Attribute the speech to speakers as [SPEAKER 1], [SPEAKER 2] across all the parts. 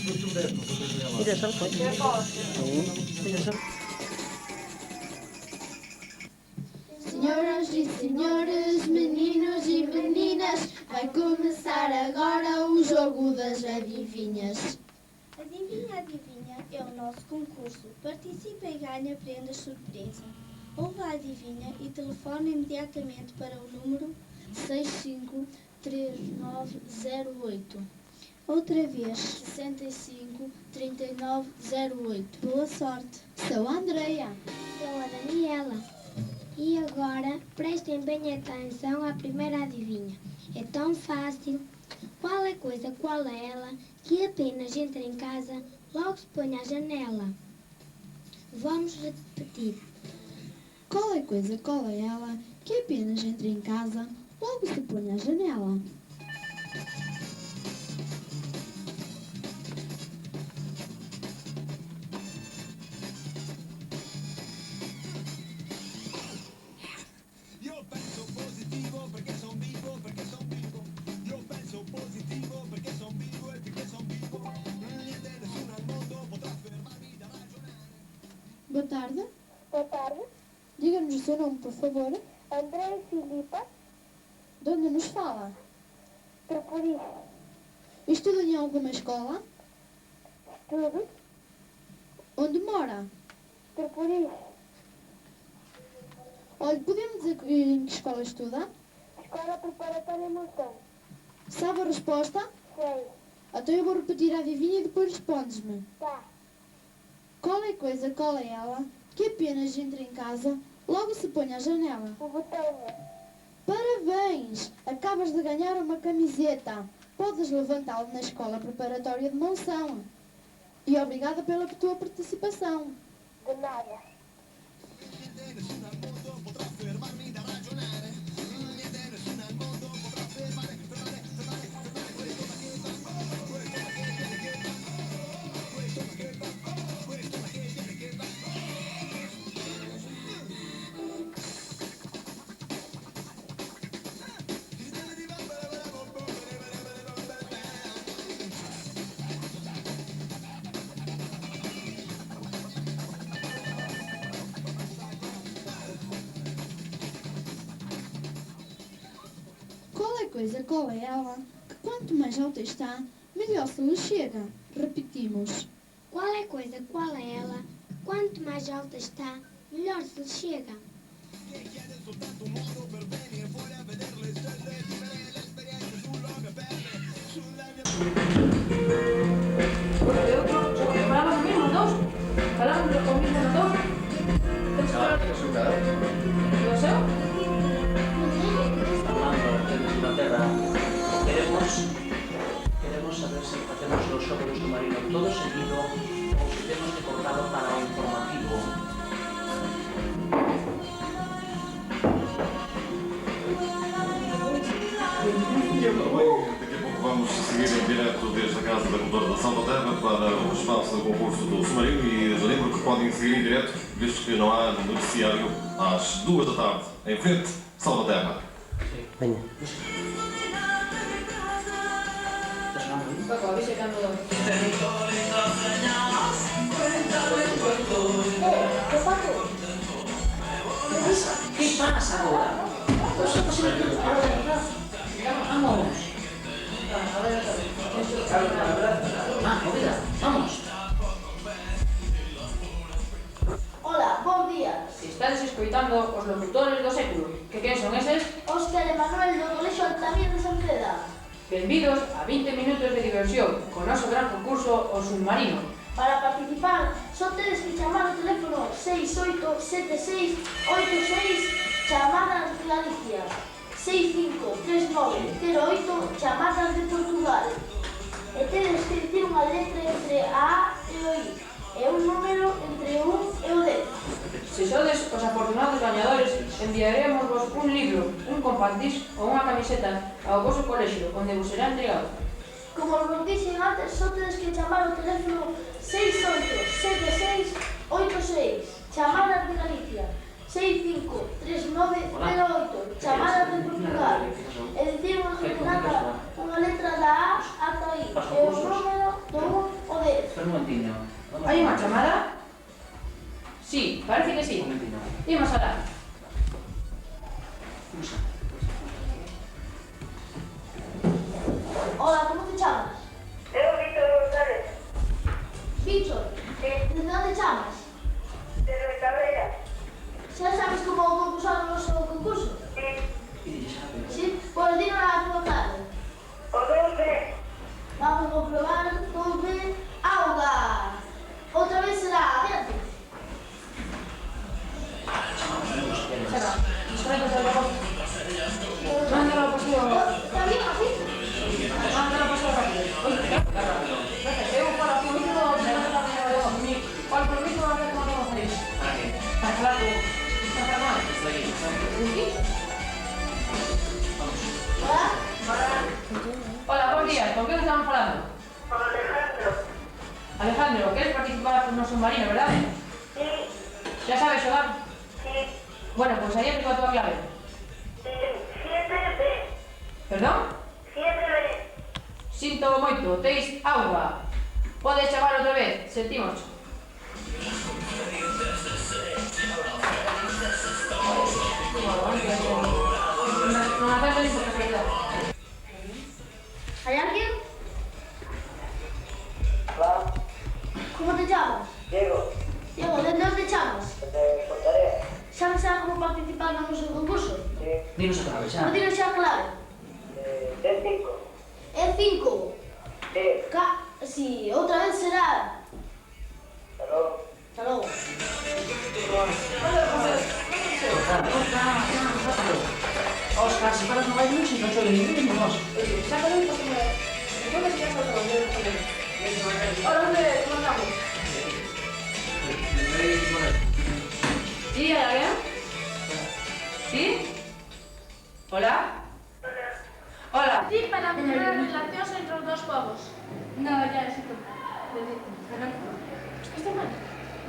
[SPEAKER 1] Mira, só foi. Mira, só.
[SPEAKER 2] Senhoras e senhores, meninos e meninas, vai começar agora o jogo das adivinhas.
[SPEAKER 3] Adivinha, adivinha é o nosso concurso. Participa e ganha prendas surpresa. Ouve a adivinha e telefone imediatamente para o número 653908. Outra vez, 653908. Boa sorte!
[SPEAKER 2] Sou a Andreia.
[SPEAKER 4] Sou a Daniela. E agora, prestem bem atenção à primeira adivinha. É tão fácil. Qual é coisa, qual é ela, que apenas entra em casa, logo se põe à janela? Vamos repetir.
[SPEAKER 2] Qual é coisa, qual é ela, que apenas entra em casa, logo se põe à janela?
[SPEAKER 5] Io penso positivo perché son vivo, perché son vivo. Io penso positivo perché son vivo e perché son vivo. Niente, nessuno al mondo potrà fermarmi da ragionare.
[SPEAKER 2] Boa tarde.
[SPEAKER 6] Boa tarde,
[SPEAKER 2] Diga-nos o seu nome, por favor.
[SPEAKER 6] André Filipa,
[SPEAKER 2] De onde nos fala?
[SPEAKER 6] Trapuri,
[SPEAKER 2] Estuda em alguma escola?
[SPEAKER 6] estudo,
[SPEAKER 2] Onde mora?
[SPEAKER 6] Trapuri,
[SPEAKER 2] Olha, podemos dizer em que escola estuda?
[SPEAKER 6] Escola Preparatória Monção.
[SPEAKER 2] Sabe a resposta?
[SPEAKER 6] Sei,
[SPEAKER 2] Então eu vou repetir a adivinha e depois respondes-me.
[SPEAKER 6] tá,
[SPEAKER 2] Qual é coisa, qual é ela, que apenas entra em casa, logo se põe à janela?
[SPEAKER 6] o botão,
[SPEAKER 2] Parabéns! Acabas de ganhar uma camiseta. Podes levantá-la na Escola Preparatória de Monção. E obrigada pela tua participação.
[SPEAKER 6] de nada.
[SPEAKER 5] Niente, nessuno al mondo potrà fermarmi da ragionare. Niente, nessuno al mondo potrà fermare questo ma che viene che va.
[SPEAKER 2] Qual é coisa, qual é ela, que quanto mais alta está, melhor se lhe chega? Repetimos.
[SPEAKER 4] Qual é coisa, qual é ela, que quanto mais alta está, melhor se lhe chega?
[SPEAKER 5] Che chiede soltanto un modo per venire fuori a vedere le stelle, vivere l'esperienza sulla mia pelle, sulla mia
[SPEAKER 1] Falamos o mismo, dos? Falamos o mismo los dos? Lo seu?
[SPEAKER 7] Hablando de Inglaterra, queremos saber si hacemos los shows de submarino todo seguido o si tenemos que cortarlo para un informativo.
[SPEAKER 8] Daqui a pouco vamos seguir em direto desde a Casa da Cultura da Salvaterra para o espaço do concurso do submarino e lembro que podem seguir em direto, visto que não há noticiário às 2 da tarde. Em frente, Salvaterra.
[SPEAKER 1] Veña.
[SPEAKER 7] Está sonando, ¿no?
[SPEAKER 1] Paco, avise cando...
[SPEAKER 7] ¿Qué pasa ahora? Vamos. Olvida, vamos.
[SPEAKER 9] Ola, bons días.
[SPEAKER 1] Estades escoitando os locutores do século. Que quen son eses?
[SPEAKER 9] Óscar e Manuel do Colexio Altamira de San Ceda.
[SPEAKER 1] Benvidos a 20 minutos de diversión con noso gran concurso O Submarino.
[SPEAKER 9] Para participar, só tedes que chamar o teléfono 687686, chamadas de Galicia. 653908, chamadas de Portugal. E tedes que dicir unha letra entre a e o I, e un número entre o 1 e o 10.
[SPEAKER 1] Se sodes os afortunados gañadores, enviaremos vos un libro, un compact disc ou unha camiseta ao vosso colexio, onde vos será entregado.
[SPEAKER 9] Como vos dixen antes, só tedes que chamar o teléfono 687686, chamadas de Galicia. 653908, chamadas de Portugal. E dicir unha letra da A ata I, e o número do 1 ao
[SPEAKER 7] espera un momentiño.
[SPEAKER 1] ¿Hay una chamada? Sí, parece que sí.
[SPEAKER 7] Un momentiño.
[SPEAKER 1] Imos alá.
[SPEAKER 9] Hola, ¿cómo te llamas?
[SPEAKER 6] Eu, Víctor González,
[SPEAKER 9] Víctor.
[SPEAKER 6] sí,
[SPEAKER 9] ¿Desde dónde llamas?
[SPEAKER 6] desde Cabrera,
[SPEAKER 9] ¿Ya sabes cómo concursar nuestro concurso?
[SPEAKER 6] sí,
[SPEAKER 7] Y dille rápido.
[SPEAKER 9] Sí. Pues dinos a tu tarde.
[SPEAKER 6] o 2B,
[SPEAKER 9] Vamos a comprobar 2B. ¡Auga! Otra vez será. Adiante.
[SPEAKER 1] Será. Espera, que se lo mándalo al paseo.
[SPEAKER 9] ¿Está bien así?
[SPEAKER 1] Mándalo al paseo rápido. Oye, rápido. Gracias. Eu para aquí mismo, mi compromiso va a ver cómo lo hacéis.
[SPEAKER 7] ¿Para qué?
[SPEAKER 1] Para hablar tú. Para hablar.
[SPEAKER 7] Estoy aquí.
[SPEAKER 1] ¿Sí?
[SPEAKER 7] Vamos.
[SPEAKER 9] Hola.
[SPEAKER 1] Hola, buen día. ¿Con quién estamos hablando?
[SPEAKER 6] con Alejandro,
[SPEAKER 1] Alejandro, ¿quieres participar en un submarino, verdad?
[SPEAKER 6] sí,
[SPEAKER 1] ¿Ya sabes jugar?
[SPEAKER 6] sí,
[SPEAKER 1] Bueno, pues ahí aplica tu clave.
[SPEAKER 6] 7B,
[SPEAKER 1] ¿Perdón?
[SPEAKER 6] 7B,
[SPEAKER 1] Sinto moito, teis auga. Podes chamar outra vez, sentimos. Non hacemos ni por casualidad.
[SPEAKER 9] ¿Hay alguien?
[SPEAKER 6] hola,
[SPEAKER 9] ¿Cómo te llamas?
[SPEAKER 6] Diego,
[SPEAKER 9] Diego, ¿desde dónde llamas?
[SPEAKER 6] de Portarea,
[SPEAKER 9] ¿Sabes ya cómo participar en nuestro concurso?
[SPEAKER 6] sí,
[SPEAKER 7] Dinos otra vez,
[SPEAKER 9] ¿No
[SPEAKER 7] xa.
[SPEAKER 9] tienes ya claro?
[SPEAKER 6] D5,
[SPEAKER 9] E5.
[SPEAKER 6] sí,
[SPEAKER 9] Sí, otra vez será.
[SPEAKER 6] aló,
[SPEAKER 9] Hasta luego.
[SPEAKER 7] Óscar, si paras no vai luz, non soy ninguén de nós.
[SPEAKER 1] Oye, sácalo y pásame. Entonces ya está todo, yo lo pongo. Ahora, ¿dónde estamos? ¿Sí? ¿Hay alguien? ¿Sí? ¿Hola? Hola.
[SPEAKER 10] Sí, para mejorar as relacións entre os dos povos.
[SPEAKER 4] No, ya sí.
[SPEAKER 10] Está mal.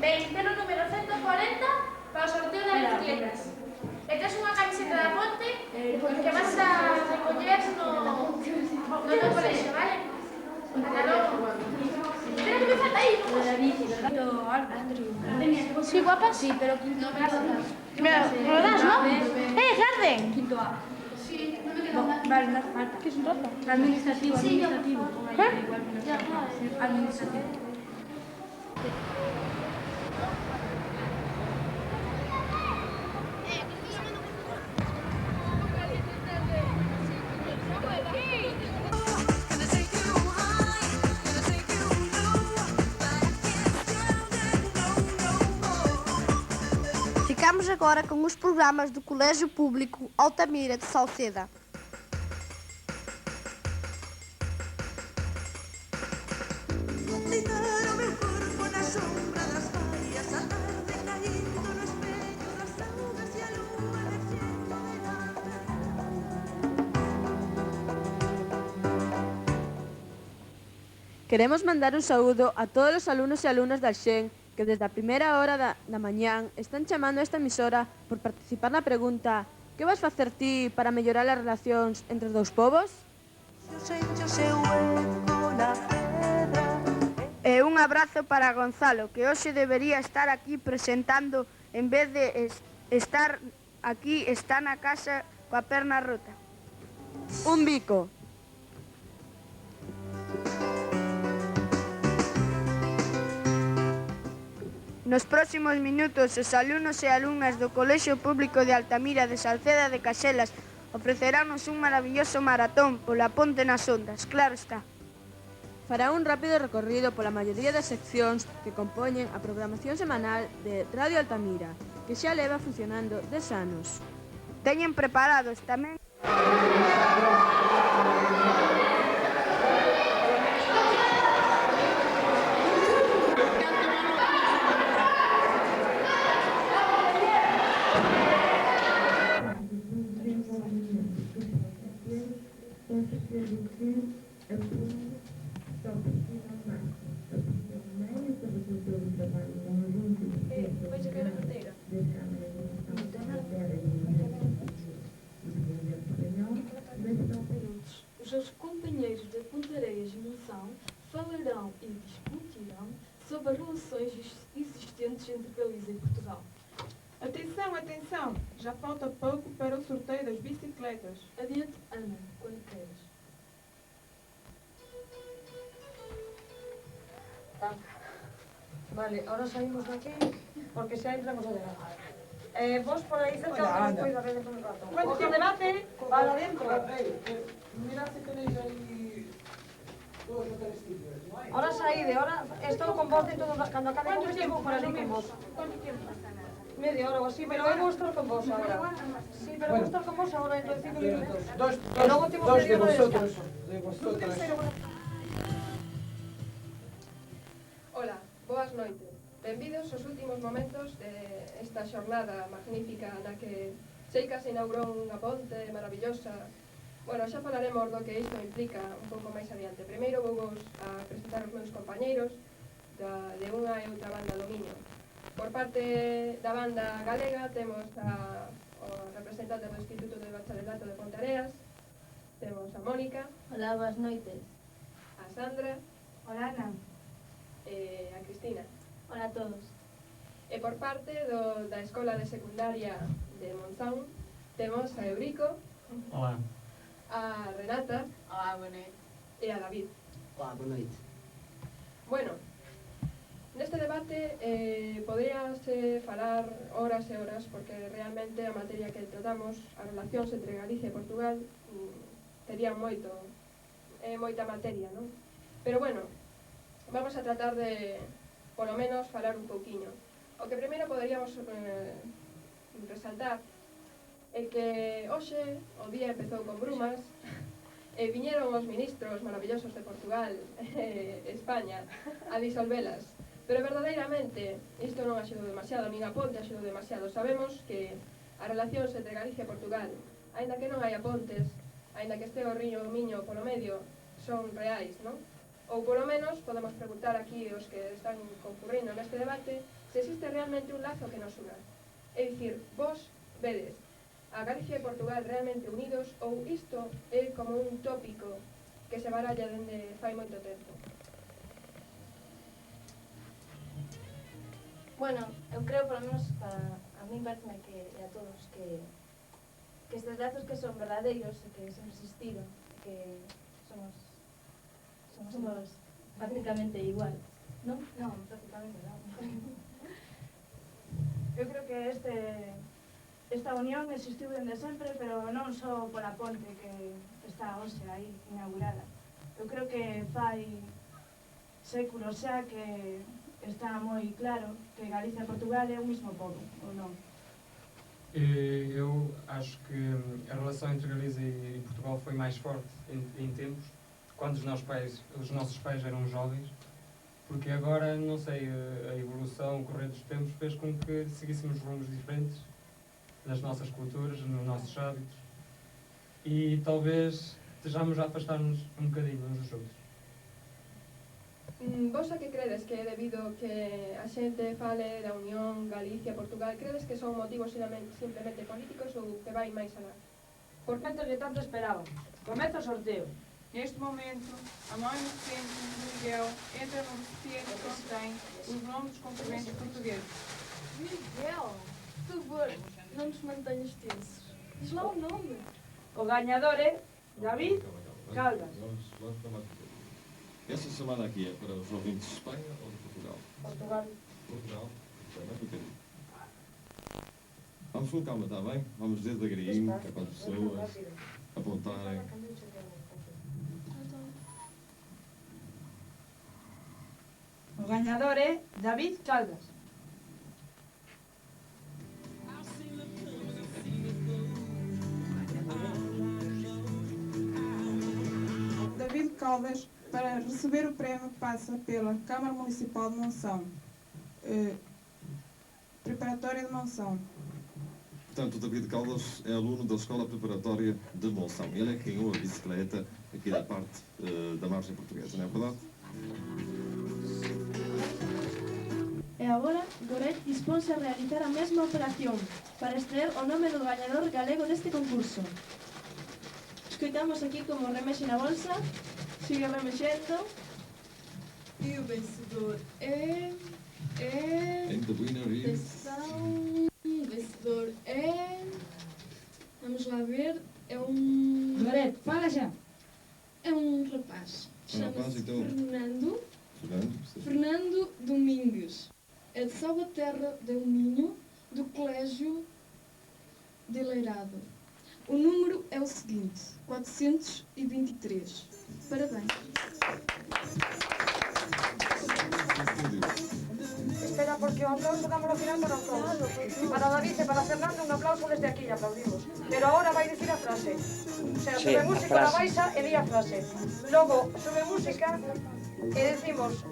[SPEAKER 10] Ben, ten o número 140 para o sorteo das bicicletas. E tes unha camiseta da Ponte que vas a recoller no teu colexio, vale? Ata logo. Espera que me falta aí, vamos. Sí, guapa, sí, pero quinto clase. Me lo das, ¿no? Garden!
[SPEAKER 4] Quinto A.
[SPEAKER 10] Sí, no me queda nada.
[SPEAKER 4] Vale, no hace falta.
[SPEAKER 10] ¿Qué es un trozo?
[SPEAKER 4] Administrativo,
[SPEAKER 10] Sí, yo.
[SPEAKER 4] administrativo. Igual que no
[SPEAKER 10] Ya,
[SPEAKER 4] sé. Administrativo.
[SPEAKER 11] Ficamos agora com os programas do Colégio Público Altamira de Salceda.
[SPEAKER 12] Queremos mandar un saúdo a todos os alumnos e alumnas da Xen que desde a primeira hora da mañán están chamando a esta emisora por participar na pregunta que vas facer ti para mellorar as relacións entre os dous povos?
[SPEAKER 11] E un abrazo para Gonzalo, que hoxe debería estar aquí presentando en vez de estar aquí, está na casa coa perna rota.
[SPEAKER 12] Un bico.
[SPEAKER 11] Nos próximos minutos, os alumnos e alumnas do Colexio Público de Altamira de Salceda de Caselas ofreceránnos un maravilloso maratón pola Ponte nas Ondas, claro está.
[SPEAKER 12] Fará un rápido recorrido pola maioría das seccións que compoñen a programación semanal de Radio Altamira, que xa leva funcionando 10 anos.
[SPEAKER 11] Teñen preparados tamén
[SPEAKER 13] sobre as relações existentes entre Galiza e Portugal.
[SPEAKER 14] Atenção, atenção! Já falta pouco para o sorteio das bicicletas.
[SPEAKER 13] Adiante, Ana, quando queiras.
[SPEAKER 15] Vale, ahora saímos de aquí porque xa entramos a debate. Vos por aí cerca despois da rede con el rato. Outro debate, para adentro.
[SPEAKER 16] Mirad si tenéis ahí 2 o 3 sitios, ¿no hay?
[SPEAKER 15] Ahora saíde, ahora estou con vos dentro, cando acabe con isto, vou por ali con vos.
[SPEAKER 13] ¿Cuánto tiempo?
[SPEAKER 15] Media hora ou así, pero eu vou estar con vos agora. Sí, pero vou estar con vos agora dentro de 5 minutos.
[SPEAKER 16] Dos de vosotros.
[SPEAKER 17] Hola, boas noites. Benvidos aos últimos momentos desta xornada magnífica na que Seica se inaugurou unha ponte maravillosa. Bueno, xa falaremos do que isto implica un pouco máis adiante. Primeiro vou vos a presentar os meus compañeiros de unha e outra banda do Miño. Por parte da banda galega temos o representante do Instituto de Bacharelato de Ponteareas, temos a Mónica.
[SPEAKER 18] Hola, boas noites.
[SPEAKER 17] A Sandra.
[SPEAKER 18] Hola, Ana.
[SPEAKER 17] E a Cristina.
[SPEAKER 18] Hola a todos.
[SPEAKER 17] E por parte da Escola de Secundaria de Monzón temos a Eurico.
[SPEAKER 19] Hola.
[SPEAKER 17] A Renata.
[SPEAKER 18] Hola, boa noite.
[SPEAKER 17] E a David.
[SPEAKER 19] Hola, boa noite.
[SPEAKER 17] Bueno, neste debate poderíase falar horas e horas porque realmente a materia que tratamos, as relacións entre Galicia e Portugal, terían moita materia, non? Pero bueno, vamos a tratar de, polo menos, falar un pouquiño. O que primeiro poderíamos resaltar é que hoxe o día empezou con brumas e viñeron os ministros maravillosos de Portugal e España a disolvelas. Pero verdadeiramente isto non axudou demasiado, nin a ponte axudou demasiado. Sabemos que as relacións entre Galicia e Portugal, aínda que non haya pontes, aínda que este o río Miño polo medio, son reais, non? Ou polo menos podemos preguntar aquí os que están concurrindo neste debate se existe realmente un lazo que nos una. É dicir, vos vedes a Galicia e Portugal realmente unidos ou isto é como un tópico que se baralla dende fai moito tempo?
[SPEAKER 18] Bueno, eu creo, por lo menos, a mí parece que a todos, que estes datos que son verdadeiros e que son existido, que somos prácticamente igual, non? Non, prácticamente non.
[SPEAKER 20] Eu creo que esta unión existiu dende sempre, pero non só pola ponte que está hoxe aí inaugurada. Eu creo que fai séculos xa que está moi claro que Galicia e Portugal é o mesmo pobo, ou non?
[SPEAKER 21] Eu acho que a relação entre Galiza e Portugal foi mais forte em tempos, quando os nossos pais eram jovens, porque agora, não sei, a evolução, o correr dos tempos fez com que seguíssemos rumos diferentes nas nossas culturas, nos nossos hábitos, e talvez estejamos a afastar-nos um bocadinho uns dos outros.
[SPEAKER 17] Vos a que credes que é debido que a xente fale da unión Galicia-Portugal? Credes que son motivos simplemente políticos ou que vai máis alá?
[SPEAKER 20] Por tanto que tanto esperábamos. Comeza o sorteo.
[SPEAKER 14] Neste momento, a mão inocente do Miguel entra no recipiente que contém os nomes dos concorrentes portugueses.
[SPEAKER 13] Miguel, por favor, não nos mantenhas tensos. Diz lá o nome.
[SPEAKER 20] O ganhador é David Caldas.
[SPEAKER 8] Essa chamada aqui é para os ouvintes de Espanha ou de Portugal?
[SPEAKER 15] Portugal.
[SPEAKER 8] Portugal? Bem, mais um bocadinho. Vamos com calma, está bem? Vamos devagarinho, que é para as pessoas apontarem.
[SPEAKER 20] O ganhador é David Caldas.
[SPEAKER 14] David Caldas, para receber o prémio, passa pela Câmara Municipal de Monção, Preparatória de Monção.
[SPEAKER 8] Portanto, o David Caldas é aluno da Escola Preparatória de Monção. Ele é quem ganhou a bicicleta aqui da parte da margem portuguesa, não é verdade?
[SPEAKER 22] E agora, Goret dispónse a realizar a mesma operación para extraer o nome do gañador galego deste concurso. Escoitamos aquí como remexe na bolsa, sigue remexendo.
[SPEAKER 13] E o vencedor é...
[SPEAKER 8] And the winner is...
[SPEAKER 13] O vencedor é... Vamos lá ver. É um...
[SPEAKER 15] Gorete, fala já.
[SPEAKER 13] É um rapaz. Chama-se
[SPEAKER 8] então.
[SPEAKER 13] Fernando Domingues. É de Salvaterra del Minho, do Colégio de Leirado. O número é o seguinte, 423. Parabéns.
[SPEAKER 15] Espera, porque o aplauso damos ao final para o aplauso. Para David e para Fernando, un aplauso desde aquí, aplaudimos. Pero ahora vai dicir a frase. O sea,
[SPEAKER 7] Sí,
[SPEAKER 15] sube
[SPEAKER 7] a
[SPEAKER 15] música
[SPEAKER 7] frase.
[SPEAKER 15] na baixa e di a frase. Logo, sube música e decimos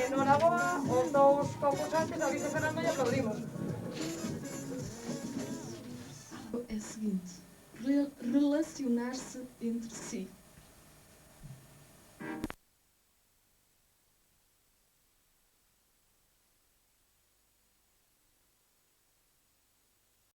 [SPEAKER 15] noraboa aos dous concursantes, David e Fernando, e aplaudimos.
[SPEAKER 13] É o seguinte, relacionar-se entre si.